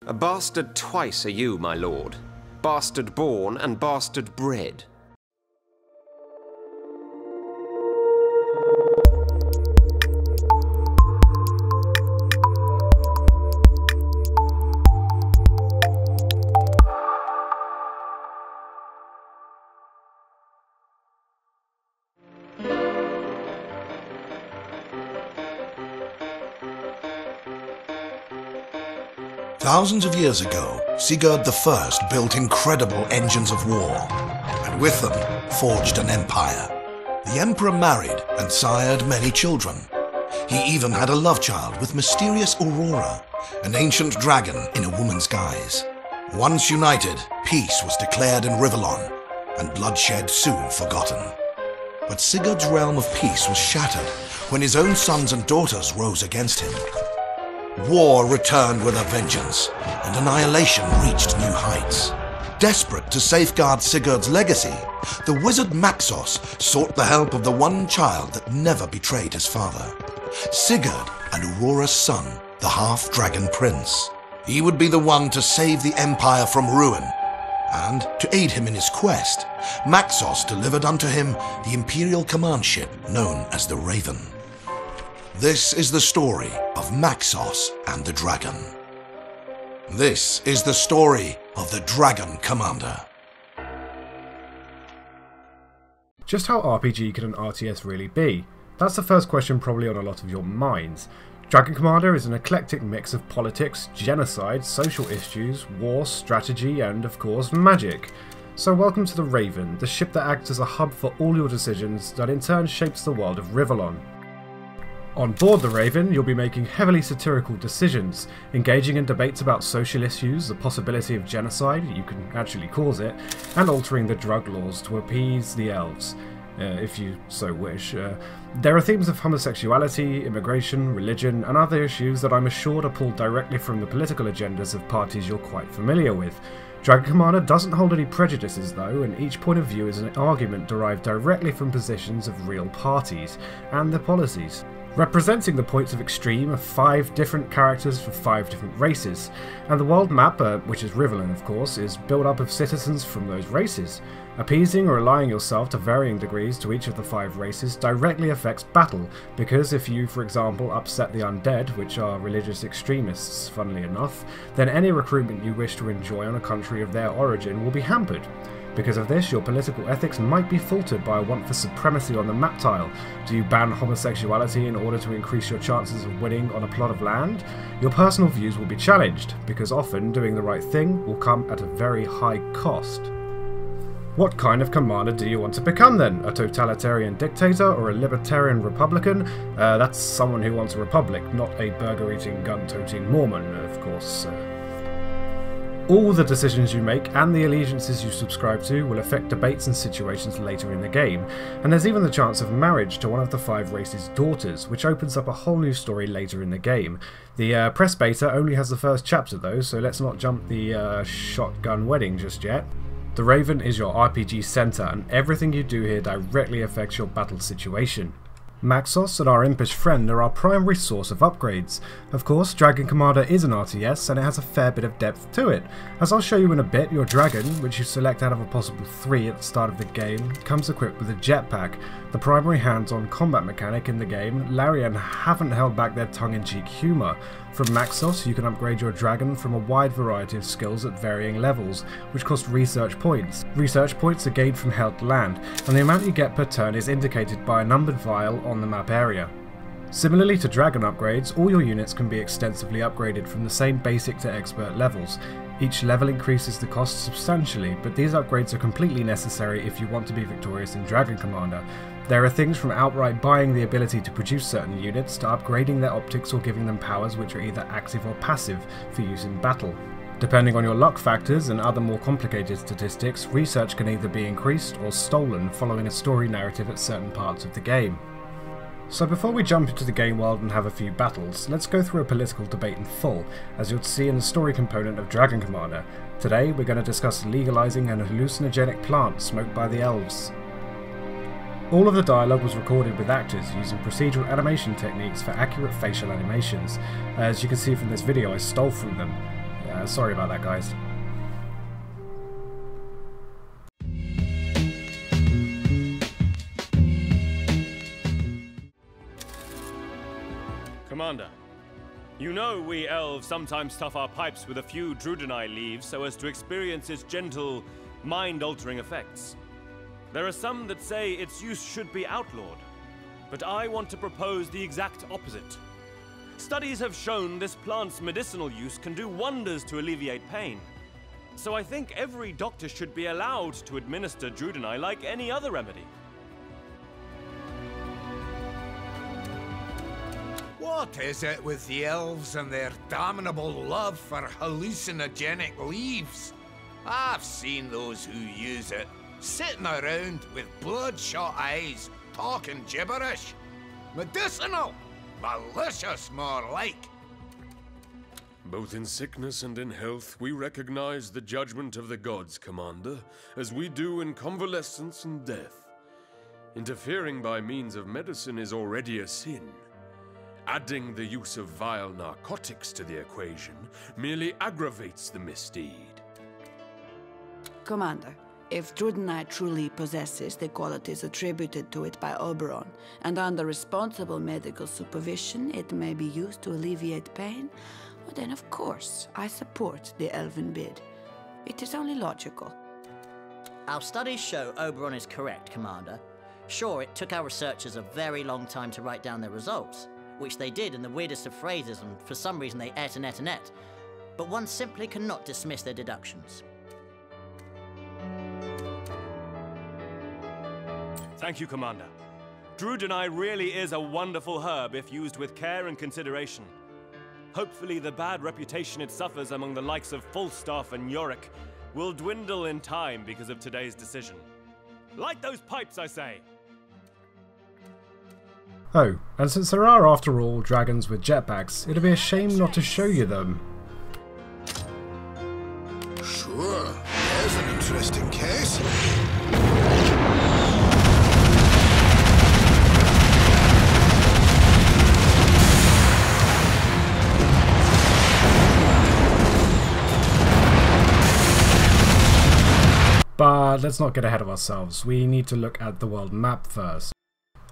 A bastard twice are you, my lord. Bastard born and bastard bred. Thousands of years ago, Sigurd I built incredible engines of war, and with them forged an empire. The emperor married and sired many children. He even had a love child with mysterious Aurora, an ancient dragon in a woman's guise. Once united, peace was declared in Rivellon, and bloodshed soon forgotten. But Sigurd's realm of peace was shattered when his own sons and daughters rose against him. War returned with a vengeance, and annihilation reached new heights. Desperate to safeguard Sigurd's legacy, the wizard Maxos sought the help of the one child that never betrayed his father, Sigurd and Aurora's son, the half-dragon prince. He would be the one to save the empire from ruin, and to aid him in his quest, Maxos delivered unto him the imperial command ship known as the Raven. This is the story of Maxos and the Dragon. This is the story of the Dragon Commander. Just how RPG can an RTS really be? That's the first question probably on a lot of your minds. Dragon Commander is an eclectic mix of politics, genocide, social issues, war, strategy, and of course magic. So welcome to the Raven, the ship that acts as a hub for all your decisions that in turn shapes the world of Rivellon. On board the Raven, you'll be making heavily satirical decisions, engaging in debates about social issues, the possibility of genocide, you can actually cause it, and altering the drug laws to appease the elves, if you so wish. There are themes of homosexuality, immigration, religion, and other issues that I'm assured are pulled directly from the political agendas of parties you're quite familiar with. Dragon Commander doesn't hold any prejudices though, and each point of view is an argument derived directly from positions of real parties and their policies. Representing the points of extreme are 5 different characters for 5 different races, and the world map, which is Rivellon of course, is built up of citizens from those races. Appeasing or allying yourself to varying degrees to each of the 5 races directly affects battle, because if you, for example, upset the undead, which are religious extremists funnily enough, then any recruitment you wish to enjoy on a country of their origin will be hampered. Because of this, your political ethics might be faltered by a want for supremacy on the map tile. Do you ban homosexuality in order to increase your chances of winning on a plot of land? Your personal views will be challenged, because often doing the right thing will come at a very high cost. What kind of commander do you want to become then? A totalitarian dictator or a libertarian republican? That's someone who wants a republic, not a burger-eating, gun-toting Mormon, of course. All the decisions you make and the allegiances you subscribe to will affect debates and situations later in the game, and there's even the chance of marriage to one of the 5 races' daughters, which opens up a whole new story later in the game. The press beta only has the first chapter though, so let's not jump the shotgun wedding just yet. The Raven is your RPG centre, and everything you do here directly affects your battle situation. Maxos and our impish friend are our primary source of upgrades. Of course, Dragon Commander is an RTS and it has a fair bit of depth to it. As I'll show you in a bit, your dragon, which you select out of a possible 3 at the start of the game, comes equipped with a jetpack. The primary hands-on combat mechanic in the game, Larian haven't held back their tongue-in-cheek humour. From Maxos, you can upgrade your dragon from a wide variety of skills at varying levels, which cost research points. Research points are gained from held land, and the amount you get per turn is indicated by a numbered vial on the map area. Similarly to dragon upgrades, all your units can be extensively upgraded from the same basic to expert levels. Each level increases the cost substantially, but these upgrades are completely necessary if you want to be victorious in Dragon Commander. There are things from outright buying the ability to produce certain units to upgrading their optics or giving them powers which are either active or passive for use in battle. Depending on your luck factors and other more complicated statistics, research can either be increased or stolen following a story narrative at certain parts of the game. So before we jump into the game world and have a few battles, let's go through a political debate in full, as you'll see in the story component of Dragon Commander. Today we're going to discuss legalizing an hallucinogenic plant smoked by the elves. All of the dialogue was recorded with actors using procedural animation techniques for accurate facial animations. As you can see from this video, I stole from them. Sorry about that, guys. Commander, you know we elves sometimes stuff our pipes with a few Druidini leaves so as to experience its gentle, mind-altering effects. There are some that say its use should be outlawed, but I want to propose the exact opposite. Studies have shown this plant's medicinal use can do wonders to alleviate pain. So I think every doctor should be allowed to administer Druidini like any other remedy. What is it with the elves and their damnable love for hallucinogenic leaves? I've seen those who use it, sitting around with bloodshot eyes, talking gibberish. Medicinal! Malicious, more like. Both in sickness and in health, we recognize the judgment of the gods, Commander, as we do in convalescence and death. Interfering by means of medicine is already a sin. Adding the use of vile narcotics to the equation merely aggravates the misdeed. Commander, if Druidini truly possesses the qualities attributed to it by Oberon, and under responsible medical supervision it may be used to alleviate pain, well then of course I support the elven bid. It is only logical. Our studies show Oberon is correct, Commander. Sure, it took our researchers a very long time to write down their results, which they did in the weirdest of phrases, and for some reason they et. But one simply cannot dismiss their deductions. Thank you, Commander. Druidini really is a wonderful herb if used with care and consideration. Hopefully the bad reputation it suffers among the likes of Falstaff and Yorick will dwindle in time because of today's decision. Light those pipes, I say! Oh, and since there are, after all, dragons with jetpacks, it'd be a shame not to show you them. Sure, there's an interesting case. But let's not get ahead of ourselves, we need to look at the world map first.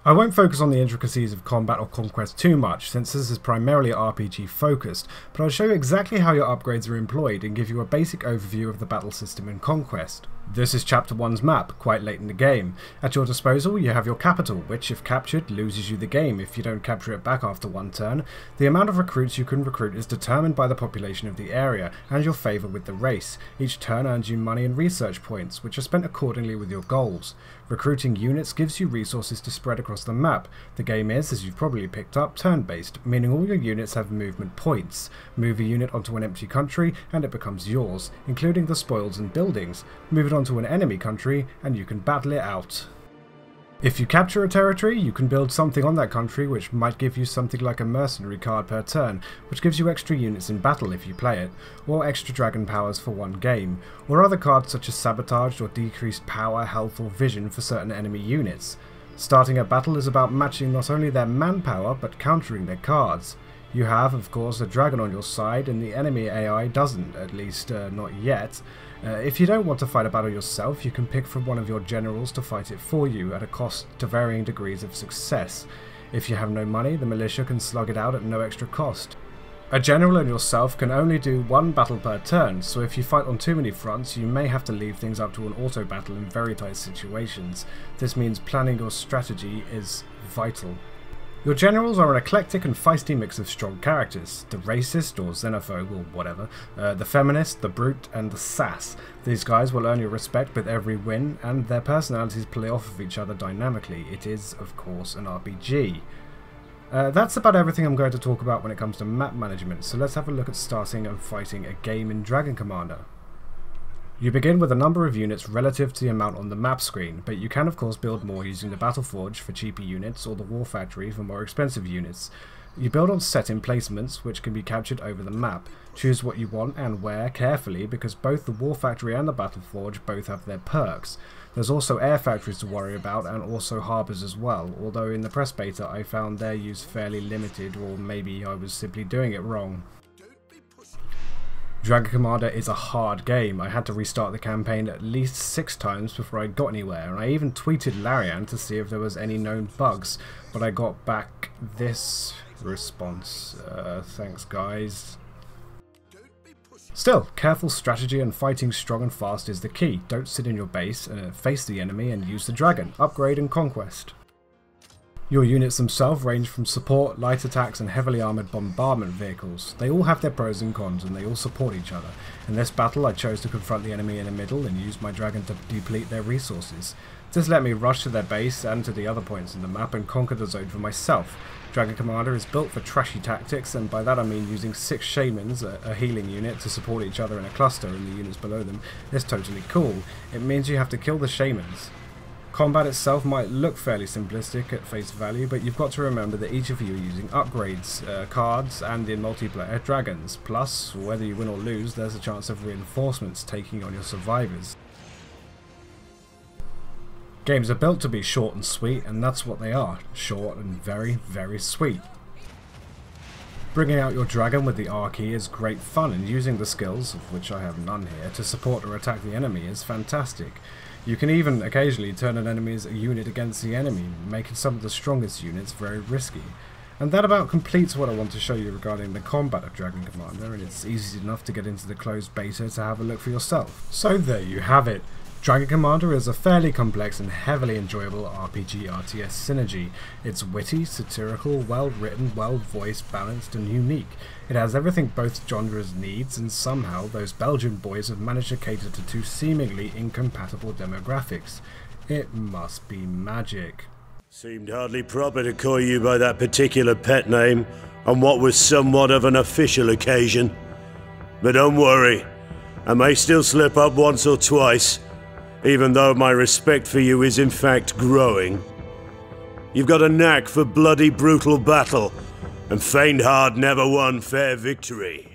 I won't focus on the intricacies of combat or conquest too much, since this is primarily RPG focused, but I'll show you exactly how your upgrades are employed and give you a basic overview of the battle system in Conquest. This is Chapter 1's map, quite late in the game. At your disposal you have your capital, which if captured loses you the game if you don't capture it back after one turn. The amount of recruits you can recruit is determined by the population of the area and your favour with the race. Each turn earns you money and research points, which are spent accordingly with your goals. Recruiting units gives you resources to spread across the map. The game is, as you've probably picked up, turn-based, meaning all your units have movement points. Move a unit onto an empty country and it becomes yours, including the spoils and buildings. Move it onto an enemy country and you can battle it out. If you capture a territory, you can build something on that country which might give you something like a mercenary card per turn, which gives you extra units in battle if you play it, or extra dragon powers for one game, or other cards such as sabotage or decreased power, health or vision for certain enemy units. Starting a battle is about matching not only their manpower but countering their cards. You have, of course, a dragon on your side and the enemy AI doesn't, at least not yet. If you don't want to fight a battle yourself, you can pick from one of your generals to fight it for you at a cost to varying degrees of success. If you have no money, the militia can slug it out at no extra cost. A general and yourself can only do one battle per turn, so if you fight on too many fronts, you may have to leave things up to an auto battle in very tight situations. This means planning your strategy is vital. Your generals are an eclectic and feisty mix of strong characters, the racist or xenophobe or whatever, the feminist, the brute and the sass. These guys will earn your respect with every win and their personalities play off of each other dynamically. It is, of course, an RPG. That's about everything I'm going to talk about when it comes to map management, so let's have a look at starting and fighting a game in Dragon Commander. You begin with a number of units relative to the amount on the map screen, but you can of course build more using the Battle Forge for cheaper units or the War Factory for more expensive units. You build on set emplacements which can be captured over the map. Choose what you want and where carefully because both the War Factory and the Battle Forge both have their perks. There's also air factories to worry about and also harbours as well, although in the press beta I found their use fairly limited, or maybe I was simply doing it wrong. Dragon Commander is a hard game. I had to restart the campaign at least 6 times before I got anywhere, and I even tweeted Larian to see if there was any known bugs, but I got back this response. Thanks guys. Still, careful strategy and fighting strong and fast is the key. Don't sit in your base and face the enemy and use the dragon. Upgrade and conquest. Your units themselves range from support, light attacks and heavily armoured bombardment vehicles. They all have their pros and cons and they all support each other. In this battle I chose to confront the enemy in the middle and use my dragon to deplete their resources. This let me rush to their base and to the other points in the map and conquer the zone for myself. Dragon Commander is built for trashy tactics, and by that I mean using 6 shamans, a healing unit, to support each other in a cluster and the units below them. It's totally cool. It means you have to kill the shamans. Combat itself might look fairly simplistic at face value, but you've got to remember that each of you are using upgrades, cards, and in multiplayer, dragons. Plus, whether you win or lose, there's a chance of reinforcements taking on your survivors. Games are built to be short and sweet, and that's what they are. Short and very, very sweet. Bringing out your dragon with the R key is great fun, and using the skills, of which I have none here, to support or attack the enemy is fantastic. You can even occasionally turn an enemy's unit against the enemy, making some of the strongest units very risky. And that about completes what I want to show you regarding the combat of Dragon Commander, and it's easy enough to get into the closed beta to have a look for yourself. So there you have it. Dragon Commander is a fairly complex and heavily enjoyable RPG RTS synergy. It's witty, satirical, well written, well voiced, balanced and unique. It has everything both genres needs, and somehow those Belgian boys have managed to cater to 2 seemingly incompatible demographics. It must be magic. Seemed hardly proper to call you by that particular pet name on what was somewhat of an official occasion. But don't worry, I may still slip up once or twice, even though my respect for you is in fact growing. You've got a knack for bloody brutal battle, and faint heart never won fair victory.